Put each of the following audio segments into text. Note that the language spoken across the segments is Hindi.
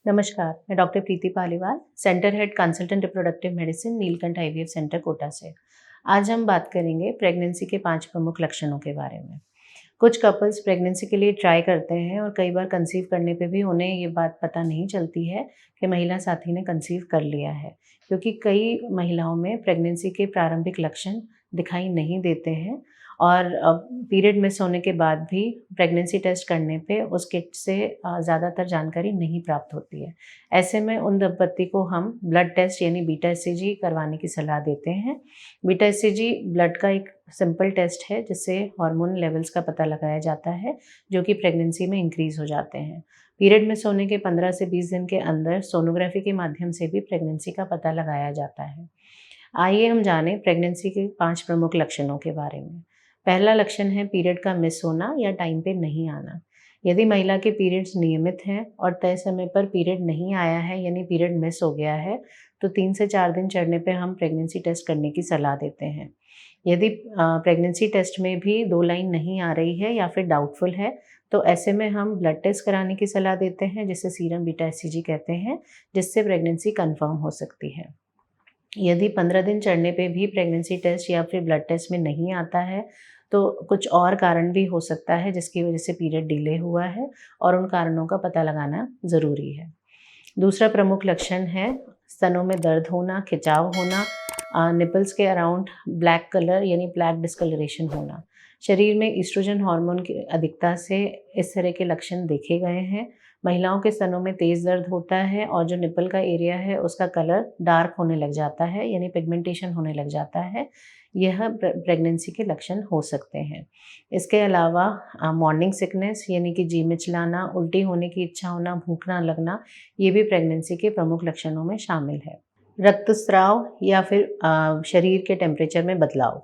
नमस्कार, मैं doctor Preeti Paliwal, centre head consultant reproductive medicine, Neelkanth IVF centre, Kota से। आज हम बात करेंगे प्रेगनेंसी के 5 प्रमुख लक्षणों के बारे में। कुछ कपल्स प्रेगनेंसी के लिए ट्राई करते हैं और कई बार कंसीव करने पे भी उन्हें ये बात पता नहीं चलती है कि महिला साथी ने कंसीव कर लिया है, क्योंकि कई महिलाओं में प्रेगनेंसी के प्रारंभिक लक्षण दिखाई नहीं देते हैं और पीरियड मिस होने के बाद भी प्रेगनेंसी टेस्ट करने पे उस किट से ज़्यादातर जानकारी नहीं प्राप्त होती है। ऐसे में उन दंपत्ति को हम ब्लड टेस्ट यानी बीटा एचसीजी करवाने की सलाह देते हैं। बीटा एचसीजी ब्लड का एक सिंपल टेस्ट है जिससे हार्मोन लेवल्स का पता लगाया जाता है, जो कि प्रेगनेंसी में इंक्रीज़ हो जाते हैं। पीरियड मिस होने के 15 से 20 दिन के अंदर सोनोग्राफी के माध्यम से भी प्रेगनेंसी का पता लगाया जाता है। आइए हम जानें प्रेगनेंसी के 5 प्रमुख लक्षणों के बारे में। पहला लक्षण है पीरियड का मिस होना या टाइम पे नहीं आना। यदि महिला के पीरियड्स नियमित हैं और तय समय पर पीरियड नहीं आया है यानी पीरियड मिस हो गया है, तो 3 से 4 दिन चढ़ने पे हम प्रेगनेंसी टेस्ट करने की सलाह देते हैं। यदि प्रेगनेंसी टेस्ट में भी 2 लाइन नहीं आ रही है या फिर डाउटफुल है, तो ऐसे में हम ब्लड टेस्ट कराने की सलाह देते हैं, जिसे सीरम बीटा एचसीजी कहते हैं, जिससे प्रेगनेंसी कन्फर्म हो सकती है। यदि 15 दिन चढ़ने पे भी प्रेगनेंसी टेस्ट या फिर ब्लड टेस्ट में नहीं आता है, तो कुछ और कारण भी हो सकता है जिसकी वजह से पीरियड डिले हुआ है और उन कारणों का पता लगाना ज़रूरी है। दूसरा प्रमुख लक्षण है स्तनों में दर्द होना, खिंचाव होना, निपल्स के अराउंड ब्लैक कलर यानी ब्लैक डिस्कलरेशन होना। शरीर में ईस्ट्रोजन हार्मोन की अधिकता से इस तरह के लक्षण देखे गए हैं। महिलाओं के स्तनों में तेज़ दर्द होता है और जो निपल का एरिया है उसका कलर डार्क होने लग जाता है यानी पिगमेंटेशन होने लग जाता है। यह प्रेगनेंसी के लक्षण हो सकते हैं। इसके अलावा मॉर्निंग सिकनेस यानी कि जी मिचलाना, उल्टी होने की इच्छा होना, भूख ना लगना, ये भी प्रेगनेंसी के प्रमुख लक्षणों में शामिल है। रक्तस्राव या फिर शरीर के टेम्परेचर में बदलाव।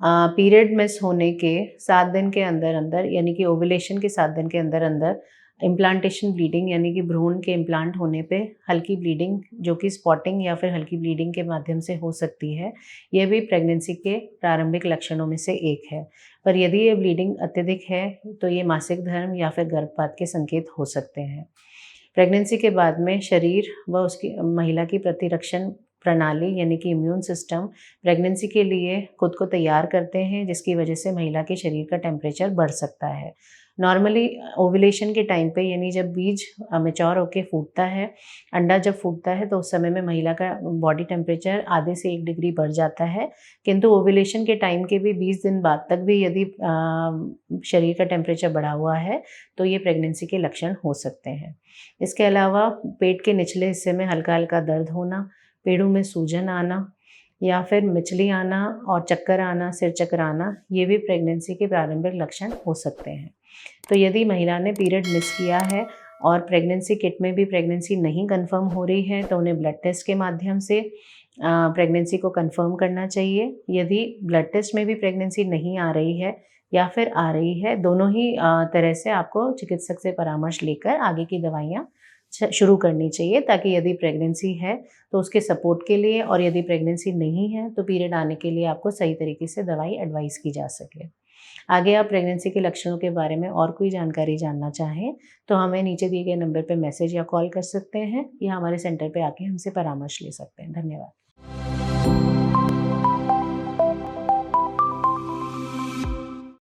पीरियड मिस होने के 7 दिन के अंदर-अंदर यानी कि ओव्यूलेशन के 7 दिन के अंदर-अंदर इम्प्लांटेशन ब्लीडिंग यानी कि भ्रूण के इम्प्लांट होने पे हल्की ब्लीडिंग, जो कि स्पॉटिंग या फिर हल्की ब्लीडिंग के माध्यम से हो सकती है, यह भी प्रेगनेंसी के प्रारंभिक लक्षणों में से एक है। पर यदि ये ब्लीडिंग अत्यधिक है, तो ये मासिक धर्म या फिर गर्भपात के संकेत हो सकते हैं। प्रेगनेंसी के बाद में शरीर व उसकी महिला की प्रतिरक्षण प्रणाली यानी कि इम्यून सिस्टम प्रेगनेंसी के लिए खुद को तैयार करते हैं, जिसकी वजह से महिला के शरीर का टेम्परेचर बढ़ सकता है। नॉर्मली ओव्यूलेशन के टाइम पे यानी जब बीज मैच्योर होके फूटता है, अंडा जब फूटता है, तो उस समय में महिला का बॉडी टेम्परेचर आधे से 1 डिग्री बढ़ जाता है। किंतु ओव्यूलेशन के टाइम के भी 20 दिन बाद तक भी यदि शरीर का टेम्परेचर बढ़ा हुआ है, तो ये प्रेगनेंसी के लक्षण हो सकते हैं। इसके अलावा पेट के निचले हिस्से में हल्का-हल्का दर्द होना, पेड़ों में सूजन आना या फिर मिचली आना और चक्कर आना, सिर चकराना, ये भी प्रेगनेंसी के प्रारंभिक लक्षण हो सकते हैं। तो यदि महिला ने पीरियड मिस किया है और प्रेगनेंसी किट में भी प्रेगनेंसी नहीं कंफर्म हो रही है, तो उन्हें ब्लड टेस्ट के माध्यम से प्रेगनेंसी को कंफर्म करना चाहिए। यदि ब्लड टेस्ट में भी प्रेगनेंसी नहीं आ रही है या फिर आ रही है, दोनों ही तरह से आपको चिकित्सक से परामर्श लेकर आगे की दवाइयाँ शुरू करनी चाहिए, ताकि यदि प्रेगनेंसी है तो उसके सपोर्ट के लिए, और यदि प्रेगनेंसी नहीं है तो पीरियड आने के लिए आपको सही तरीके से दवाई एडवाइस की जा सके। आगे आप प्रेगनेंसी के लक्षणों के बारे में और कोई जानकारी जानना चाहें, तो हमें नीचे दिए गए नंबर पर मैसेज या कॉल कर सकते हैं या हमारे सेंटर पे आके हमसे परामर्श ले सकते हैं। धन्यवाद।